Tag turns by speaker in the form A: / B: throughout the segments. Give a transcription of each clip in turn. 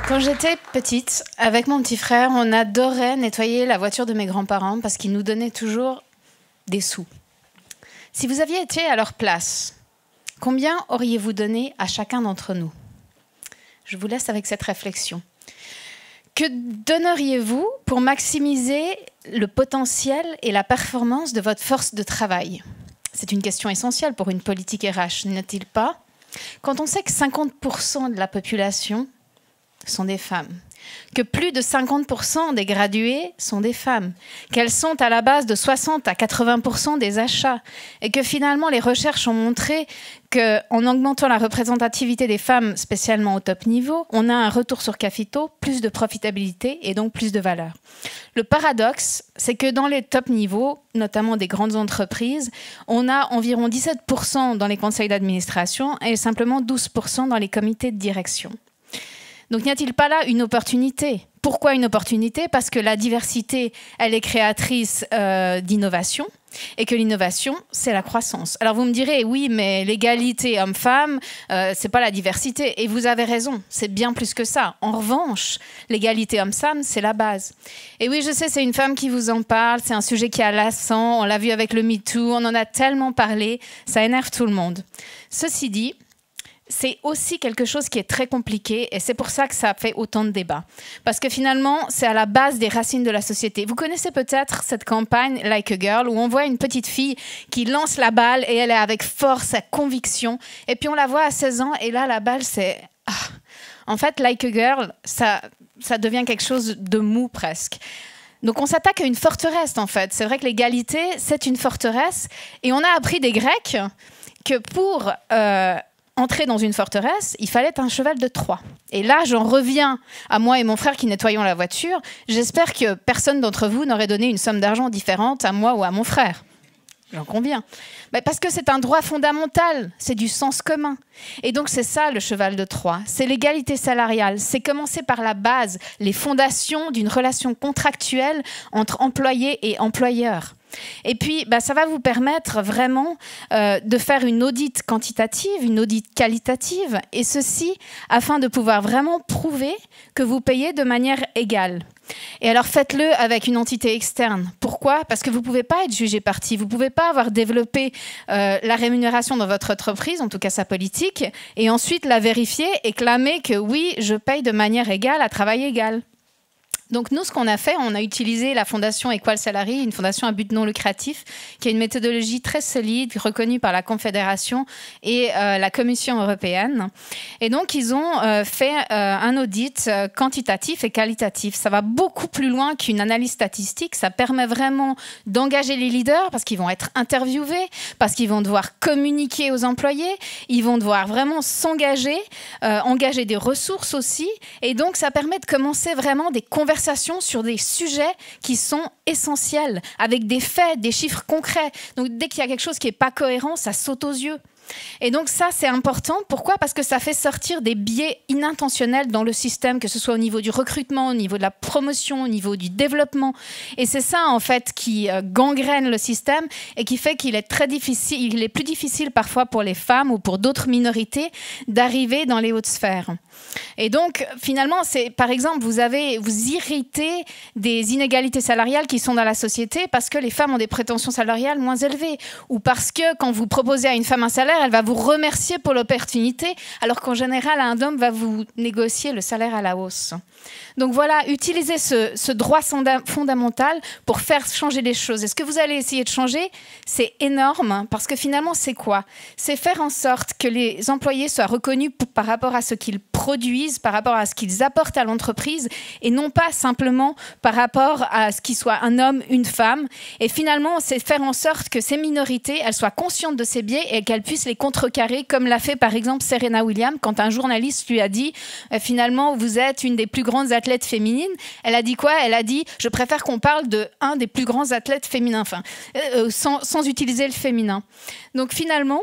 A: Quand j'étais petite, avec mon petit frère, on adorait nettoyer la voiture de mes grands-parents parce qu'ils nous donnaient toujours des sous. Si vous aviez été à leur place, combien auriez-vous donné à chacun d'entre nous? Je vous laisse avec cette réflexion. Que donneriez-vous pour maximiser le potentiel et la performance de votre force de travail? C'est une question essentielle pour une politique RH, n'est-il pas? Quand on sait que 50% de la population sont des femmes, que plus de 50% des gradués sont des femmes, qu'elles sont à la base de 60 à 80% des achats, et que finalement les recherches ont montré qu'en augmentant la représentativité des femmes, spécialement au top niveau, on a un retour sur capitaux, plus de profitabilité et donc plus de valeur. Le paradoxe, c'est que dans les top niveaux, notamment des grandes entreprises, on a environ 17% dans les conseils d'administration et simplement 12% dans les comités de direction. Donc n'y a-t-il pas là une opportunité? Pourquoi une opportunité? Parce que la diversité, elle est créatrice d'innovation et que l'innovation, c'est la croissance. Alors vous me direz, oui, mais l'égalité homme-femme, c'est pas la diversité. Et vous avez raison, c'est bien plus que ça. En revanche, l'égalité homme-femme, c'est la base. Et oui, je sais, c'est une femme qui vous en parle, c'est un sujet qui est lassant, on l'a vu avec le MeToo, on en a tellement parlé, ça énerve tout le monde. Ceci dit, c'est aussi quelque chose qui est très compliqué et c'est pour ça que ça fait autant de débats. Parce que finalement, c'est à la base des racines de la société. Vous connaissez peut-être cette campagne Like a Girl où on voit une petite fille qui lance la balle et elle est avec force, avec conviction. Et puis on la voit à 16 ans et là, la balle, c'est... Ah. En fait, Like a Girl, ça devient quelque chose de mou presque. Donc on s'attaque à une forteresse en fait. C'est vrai que l'égalité, c'est une forteresse. Et on a appris des Grecs que pour... entrer dans une forteresse, il fallait un cheval de Troie. Et là, j'en reviens à moi et mon frère qui nettoyons la voiture. J'espère que personne d'entre vous n'aurait donné une somme d'argent différente à moi ou à mon frère. J'en conviens. Mais parce que c'est un droit fondamental, c'est du sens commun. Et donc c'est ça le cheval de Troie, c'est l'égalité salariale. C'est commencer par la base, les fondations d'une relation contractuelle entre employé et employeur. Et puis, ça va vous permettre vraiment de faire une audit quantitative, une audit qualitative, et ceci afin de pouvoir vraiment prouver que vous payez de manière égale. Et alors faites-le avec une entité externe. Pourquoi? Parce que vous ne pouvez pas être jugé parti, vous ne pouvez pas avoir développé la rémunération dans votre entreprise, en tout cas sa politique, et ensuite la vérifier et clamer que oui, je paye de manière égale à travail égal. Donc nous, ce qu'on a fait, on a utilisé la fondation Equal Salary, une fondation à but non lucratif, qui a une méthodologie très solide, reconnue par la Confédération et la Commission européenne. Et donc, ils ont fait un audit quantitatif et qualitatif. Ça va beaucoup plus loin qu'une analyse statistique. Ça permet vraiment d'engager les leaders parce qu'ils vont être interviewés, parce qu'ils vont devoir communiquer aux employés, ils vont devoir vraiment s'engager, engager des ressources aussi. Et donc, ça permet de commencer vraiment des conversations sur des sujets qui sont essentiels, avec des faits, des chiffres concrets. Donc dès qu'il y a quelque chose qui n'est pas cohérent, ça saute aux yeux. Et donc ça, c'est important. Pourquoi? Parce que ça fait sortir des biais inintentionnels dans le système, que ce soit au niveau du recrutement, au niveau de la promotion, au niveau du développement. Et c'est ça, en fait, qui gangrène le système et qui fait qu'il est très difficile, il est plus difficile parfois pour les femmes ou pour d'autres minorités d'arriver dans les hautes sphères. Et donc, finalement, c'est, par exemple, vous irritez des inégalités salariales qui sont dans la société parce que les femmes ont des prétentions salariales moins élevées ou parce que quand vous proposez à une femme un salaire, elle va vous remercier pour l'opportunité, alors qu'en général, un homme va vous négocier le salaire à la hausse. Donc voilà, utilisez ce droit fondamental pour faire changer les choses. Et ce que vous allez essayer de changer, c'est énorme, parce que finalement, c'est quoi? C'est faire en sorte que les employés soient reconnus par rapport à ce qu'ils produisent, par rapport à ce qu'ils apportent à l'entreprise, et non pas simplement par rapport à ce qu'ils soient un homme, une femme. Et finalement, c'est faire en sorte que ces minorités, elles soient conscientes de ces biais et qu'elles puissent les contrecarrer, comme l'a fait par exemple Serena Williams, quand un journaliste lui a dit finalement, vous êtes une des plus grandes athlètes féminines. Elle a dit quoi? Elle a dit, je préfère qu'on parle d'un des plus grands athlètes féminins, sans utiliser le féminin. Donc finalement,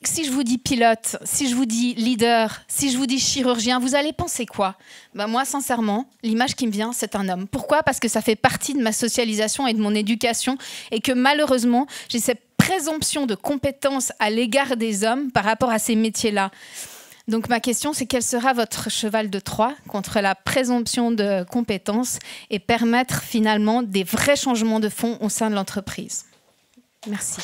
A: si je vous dis pilote, si je vous dis leader, si je vous dis chirurgien, vous allez penser quoi? Moi, sincèrement, l'image qui me vient, c'est un homme. Pourquoi? Parce que ça fait partie de ma socialisation et de mon éducation et que malheureusement, j'ai cette présomption de compétence à l'égard des hommes par rapport à ces métiers-là. Donc ma question, c'est quel sera votre cheval de Troie contre la présomption de compétences et permettre finalement des vrais changements de fond au sein de l'entreprise? Merci.